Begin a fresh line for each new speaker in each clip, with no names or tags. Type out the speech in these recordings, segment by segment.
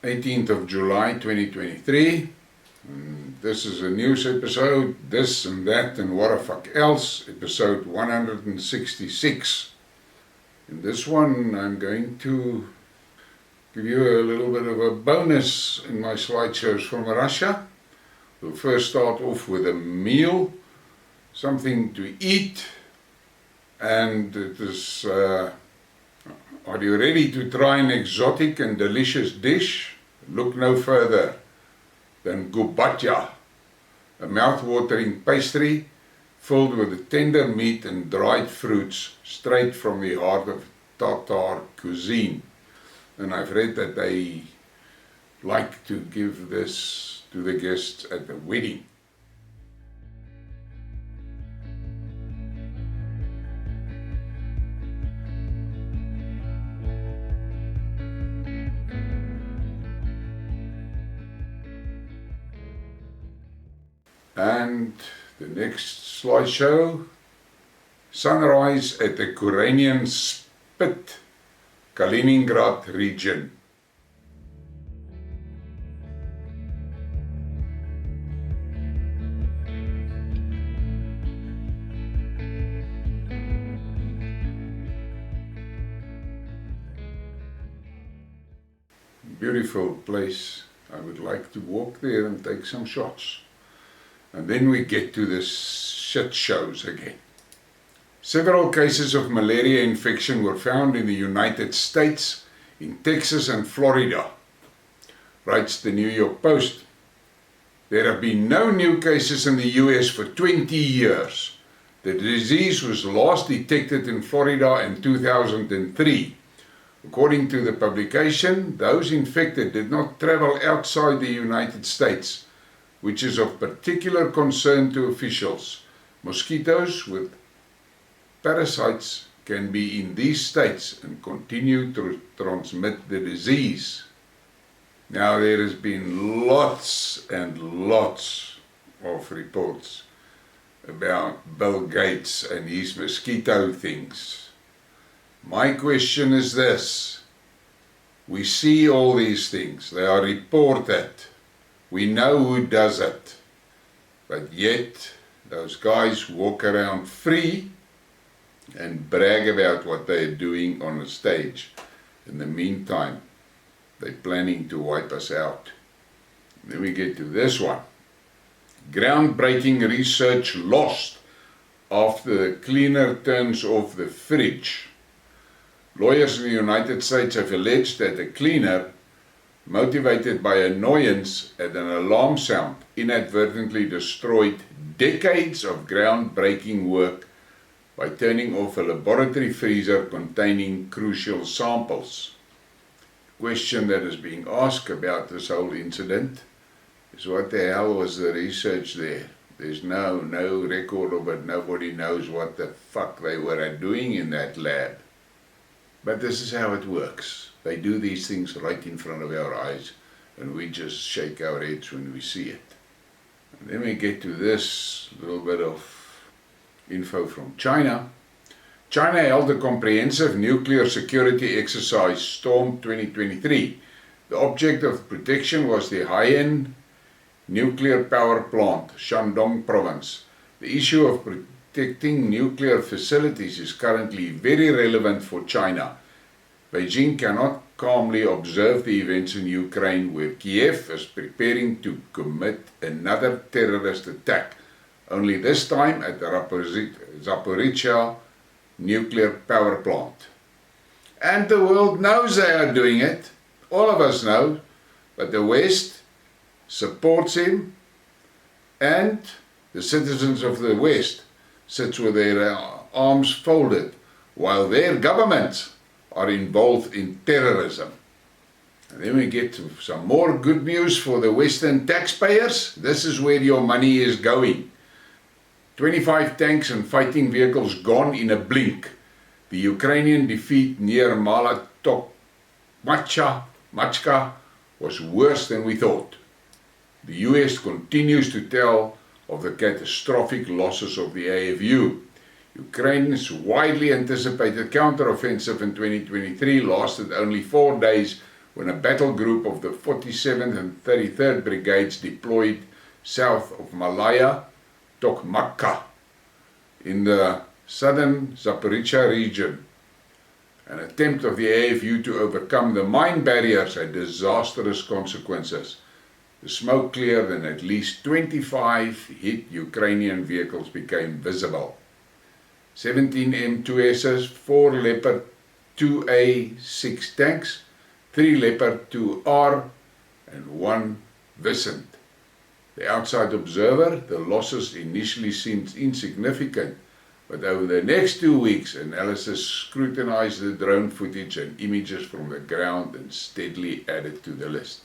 18th of July 2023. This is a news episode, This and That and What the Fuck Else, episode 166. In this one I'm going to give you a little bit of a bonus in my slideshows from Russia. We'll first start off with a meal, something to eat, and it is, are you ready to try an exotic and delicious dish? Look no further than gubatya, a mouth-watering pastry filled with tender meat and dried fruits straight from the heart of Tatar cuisine. And I've read that they like to give this to the guests at the wedding. And the next slideshow, sunrise at the Kuranian Spit, Kaliningrad region. Beautiful place. I would like to walk there and take some shots. And then we get to the shit shows again. Several cases of malaria infection were found in the United States, in Texas and Florida, writes the New York Post. There have been no new cases in the US for 20 years. The disease was last detected in Florida in 2003. According to the publication, those infected did not travel outside the United States, which is of particular concern to officials. Mosquitoes with parasites can be in these states and continue to transmit the disease. Now there has been lots and lots of reports about Bill Gates and his mosquito things. My question is this: we see all these things, they are reported. We know who does it, but yet those guys walk around free and brag about what they're doing on the stage. In the meantime, they're planning to wipe us out. Then we get to this one. Groundbreaking research lost after the cleaner turns off the fridge. Lawyers in the United States have alleged that a cleaner, motivated by annoyance at an alarm sound, inadvertently destroyed decades of groundbreaking work by turning off a laboratory freezer containing crucial samples. The question that is being asked about this whole incident is, what the hell was the research there? There's no record of it. Nobody knows what the fuck they were doing in that lab. But this is how it works. They do these things right in front of our eyes, and we just shake our heads when we see it. And then we get to this little bit of info from China. China held a comprehensive nuclear security exercise, Storm 2023. The object of protection was the Haiyan nuclear power plant, Shandong province. The issue of protecting nuclear facilities is currently very relevant for China. Beijing cannot calmly observe the events in Ukraine, where Kiev is preparing to commit another terrorist attack, only this time at the Zaporizhzhia nuclear power plant. And the world knows they are doing it. All of us know, but the West supports him, and the citizens of the West sits with their arms folded while their governments are involved in terrorism. And then we get to some more good news for the Western taxpayers. This is where your money is going. 25 tanks and fighting vehicles gone in a blink. The Ukrainian defeat near Machka was worse than we thought. The US continues to tell of the catastrophic losses of the AFU. Ukraine's widely anticipated counteroffensive in 2023 lasted only 4 days when a battle group of the 47th and 33rd Brigades deployed south of Malaya, Tokmakka, in the southern Zaporizhzhia region. An attempt of the AFU to overcome the mine barriers had disastrous consequences. The smoke cleared and at least 25 hit Ukrainian vehicles became visible. 17 M2Ss, 4 Leopard 2A6 tanks, 3 Leopard 2R and 1 Vissant. The outside observer, the losses initially seemed insignificant, but over the next 2 weeks, analysis scrutinized the drone footage and images from the ground and steadily added to the list.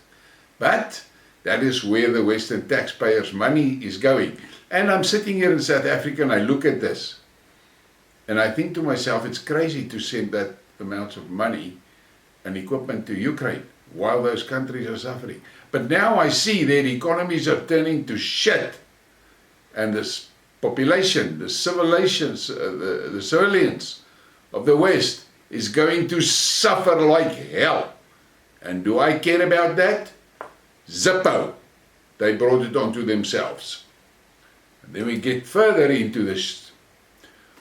But that is where the Western taxpayers' money is going. And I'm sitting here in South Africa and I look at this and I think to myself, it's crazy to send that amount of money and equipment to Ukraine while those countries are suffering. But now I see their economies are turning to shit, and this population, the civilians of the West is going to suffer like hell. And do I care about that? Zippo. They brought it onto themselves. And then we get further into this.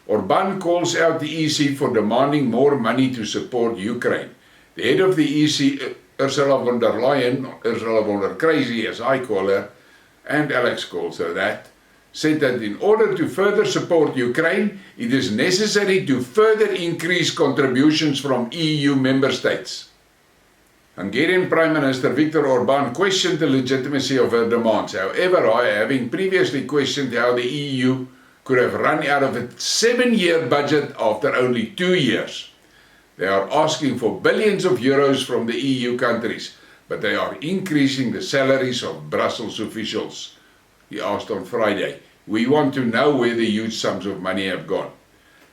Orbán calls out the EC for demanding more money to support Ukraine. The head of the EC, Ursula von der Leyen, Ursula von der Crazy as I call her, and Alex calls her that, said that in order to further support Ukraine, it is necessary to further increase contributions from EU member states. Hungarian Prime Minister Viktor Orbán questioned the legitimacy of her demands. However, having previously questioned how the EU could have run out of its 7-year budget after only 2 years. They are asking for billions of euros from the EU countries, but they are increasing the salaries of Brussels officials. He asked on Friday. We want to know where the huge sums of money have gone.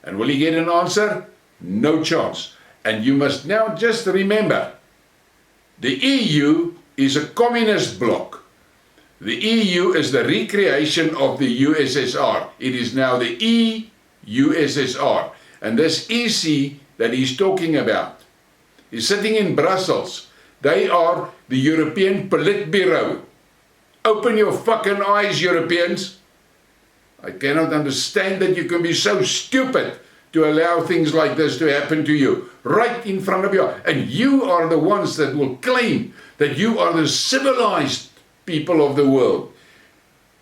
And will he get an answer? No chance. And you must now just remember, the EU is a communist bloc. The EU is the recreation of the USSR. It is now the EU-USSR. And this EC that he's talking about is sitting in Brussels. They are the European Politburo. Open your fucking eyes, Europeans. I cannot understand that you can be so stupid to allow things like this to happen to you, right in front of you. And you are the ones that will claim that you are the civilized people of the world.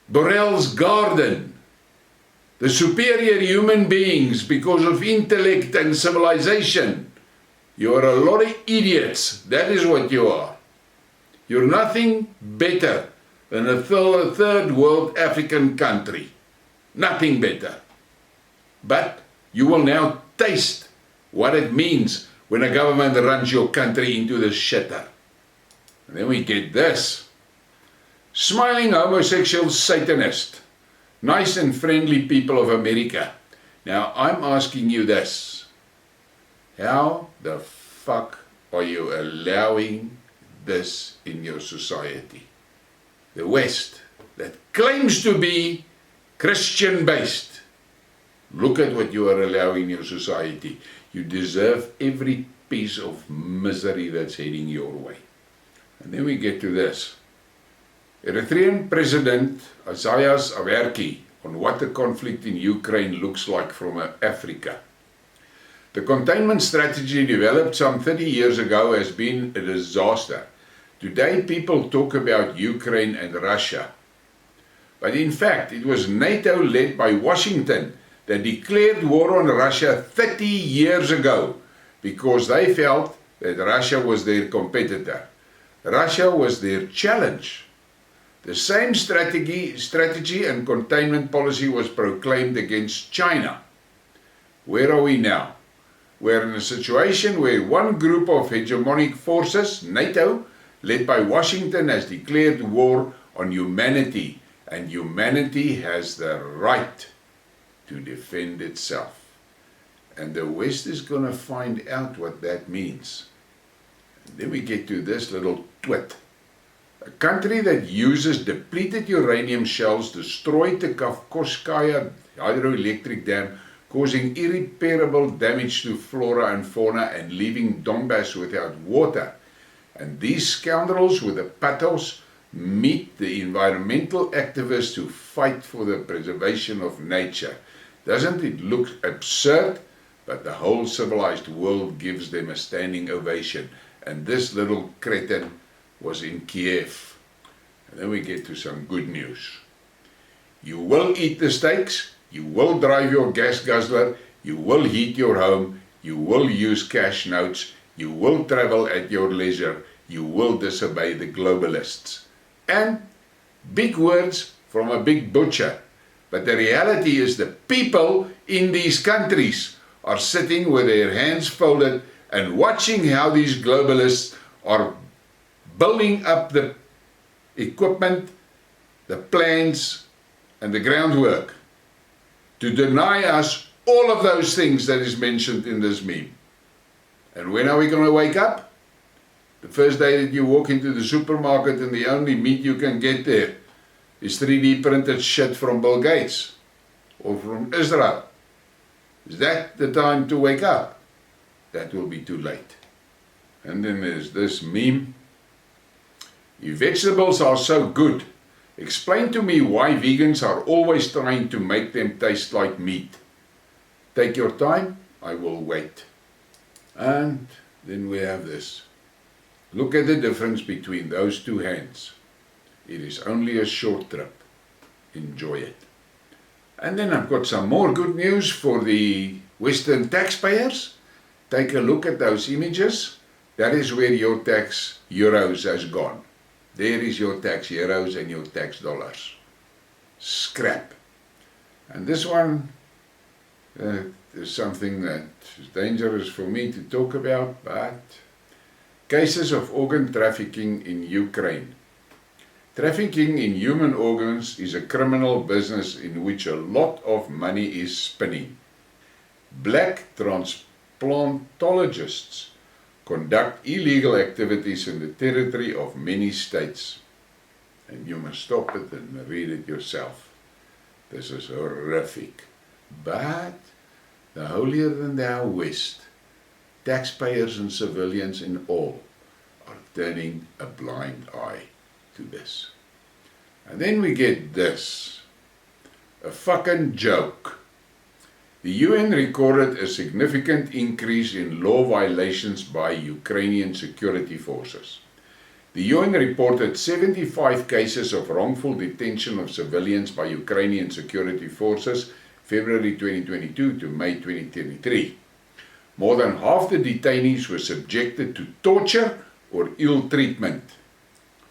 Borel's garden, the superior human beings because of intellect and civilization. You are a lot of idiots. That is what you are. You're nothing better than a third world African country. Nothing better. But you will now taste what it means when a government runs your country into the shitter. And then we get this. Smiling homosexual Satanist. Nice and friendly people of America. Now I'm asking you this. How the fuck are you allowing this in your society? The West, that claims to be Christian based. Look at what you are allowing in your society. You deserve every piece of misery that's heading your way. And then we get to this. Eritrean President Isaias Afwerki on what the conflict in Ukraine looks like from Africa. The containment strategy developed some 30 years ago has been a disaster. Today people talk about Ukraine and Russia. But in fact, it was NATO led by Washington that declared war on Russia 30 years ago because they felt that Russia was their competitor. Russia was their challenge. The same strategy and containment policy was proclaimed against China. Where are we now? We're in a situation where one group of hegemonic forces, NATO, led by Washington, has declared war on humanity, and humanity has the right to defend itself. And the West is going to find out what that means. And then we get to this little twit. A country that uses depleted uranium shells destroyed the Kafkovskaya hydroelectric dam, causing irreparable damage to flora and fauna and leaving Donbass without water. And these scoundrels with the pathos meet the environmental activists who fight for the preservation of nature. Doesn't it look absurd? But the whole civilized world gives them a standing ovation. And this little cretin was in Kiev. And then we get to some good news. You will eat the steaks, you will drive your gas guzzler, you will heat your home, you will use cash notes, you will travel at your leisure, you will disobey the globalists. And big words from a big butcher. But the reality is the people in these countries are sitting with their hands folded and watching how these globalists are building up the equipment, the plans, and the groundwork to deny us all of those things that is mentioned in this meme. And when are we going to wake up? The first day that you walk into the supermarket and the only meat you can get there is 3D printed shit from Bill Gates or from Israel. Is that the time to wake up? That will be too late. And then there's this meme. If vegetables are so good, explain to me why vegans are always trying to make them taste like meat. Take your time, I will wait. And then we have this. Look at the difference between those two hands. It is only a short trip. Enjoy it. And then I've got some more good news for the Western taxpayers. Take a look at those images. That is where your tax euros has gone. There is your tax euros and your tax dollars. Scrap. And this one is something that is dangerous for me to talk about, but cases of organ trafficking in Ukraine. Trafficking in human organs is a criminal business in which a lot of money is spinning. Black transplantologists conduct illegal activities in the territory of many states. And you must stop it and read it yourself. This is horrific. But the holier than thou West, taxpayers and civilians in all, are turning a blind eye to this. And then we get this. A fucking joke. The UN recorded a significant increase in law violations by Ukrainian security forces. The UN reported 75 cases of wrongful detention of civilians by Ukrainian security forces February 2022 to May 2023. More than half the detainees were subjected to torture or ill treatment.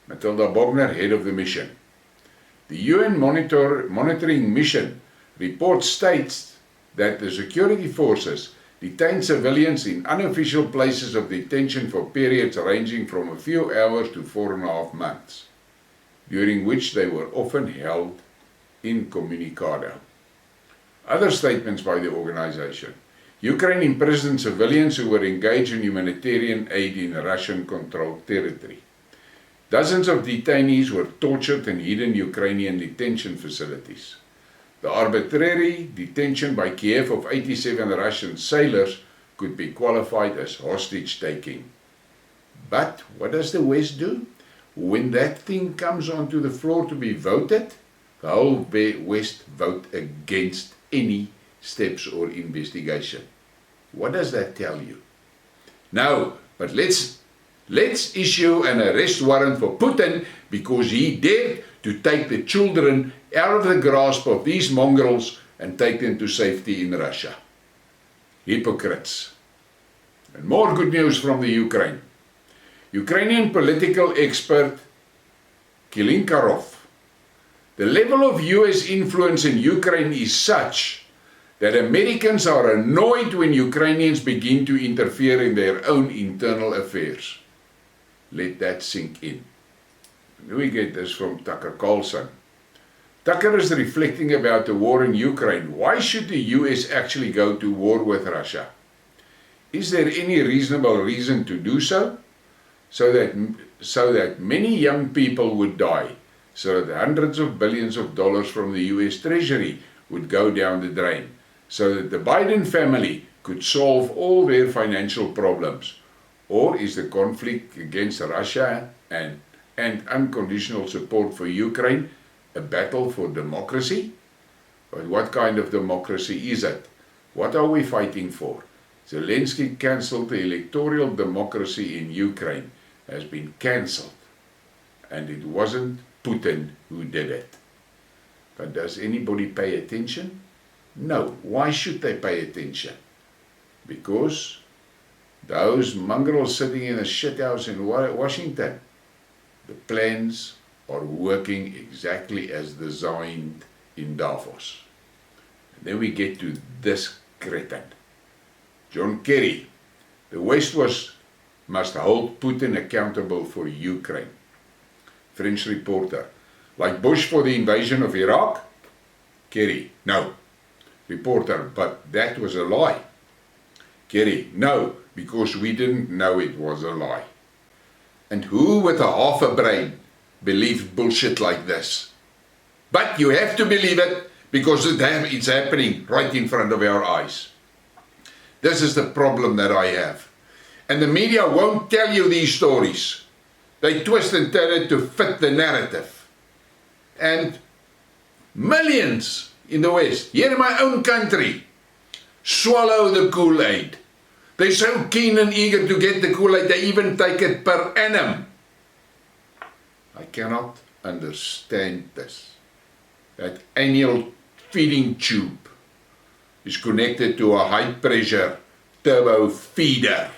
Matilda Bogner, head of the mission. The UN monitoring mission report states that the security forces detained civilians in unofficial places of detention for periods ranging from a few hours to 4.5 months, during which they were often held incommunicado. Other statements by the organization. Ukraine imprisoned civilians who were engaged in humanitarian aid in Russian-controlled territory. Dozens of detainees were tortured in hidden Ukrainian detention facilities. The arbitrary detention by Kiev of 87 Russian sailors could be qualified as hostage-taking. But what does the West do? When that thing comes onto the floor to be voted, the whole West vote against any steps or investigation. What does that tell you? No, but let's issue an arrest warrant for Putin because he dared to take the children out of the grasp of these mongrels and take them to safety in Russia. Hypocrites. And more good news from the Ukraine. Ukrainian political expert Kilinkarov. The level of US influence in Ukraine is such that Americans are annoyed when Ukrainians begin to interfere in their own internal affairs. Let that sink in. And we get this from Tucker Carlson. Tucker is reflecting about the war in Ukraine. Why should the US actually go to war with Russia? Is there any reasonable reason to do so? So that many young people would die, so that hundreds of billions of dollars from the US Treasury would go down the drain, so that the Biden family could solve all their financial problems, Or is the conflict against Russia and unconditional support for Ukraine a battle for democracy? But what kind of democracy is it? What are we fighting for? Zelensky cancelled the electoral democracy in Ukraine, has been cancelled. And it wasn't Putin who did it. But does anybody pay attention? No. Why should they pay attention? Because those mongrels sitting in a shithouse in Washington, the plans are working exactly as designed in Davos. And then we get to this cretin, John Kerry. The West must hold Putin accountable for Ukraine. French reporter. Like Bush for the invasion of Iraq? Kerry. No. Reporter. But that was a lie. Kerry. No, because we didn't know it was a lie. And who with a half a brain believes bullshit like this? But you have to believe it because it's happening right in front of our eyes. This is the problem that I have. And the media won't tell you these stories. They twist and turn it to fit the narrative. And millions in the West, here in my own country, swallow the Kool-Aid. They're so keen and eager to get the Kool-Aid, they even take it per annum. I cannot understand this. That annual feeding tube is connected to a high-pressure turbo feeder.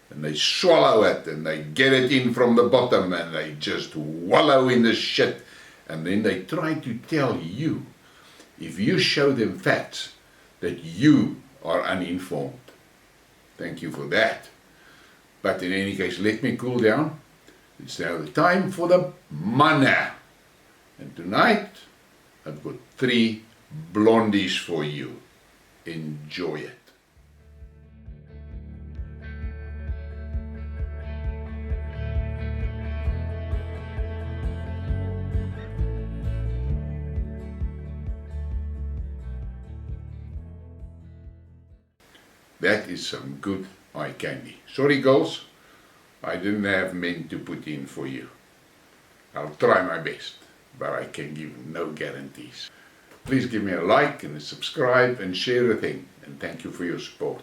And they swallow it and they get it in from the bottom and they just wallow in the shit. And then they try to tell you, if you show them facts, that you are uninformed. Thank you for that. But in any case, let me cool down. It's now the time for the manna. And tonight, I've got 3 blondies for you. Enjoy it. That is some good eye candy. Sorry girls, I didn't have men to put in for you. I'll try my best, but I can give no guarantees. Please give me a like and a subscribe and share the thing, and thank you for your support.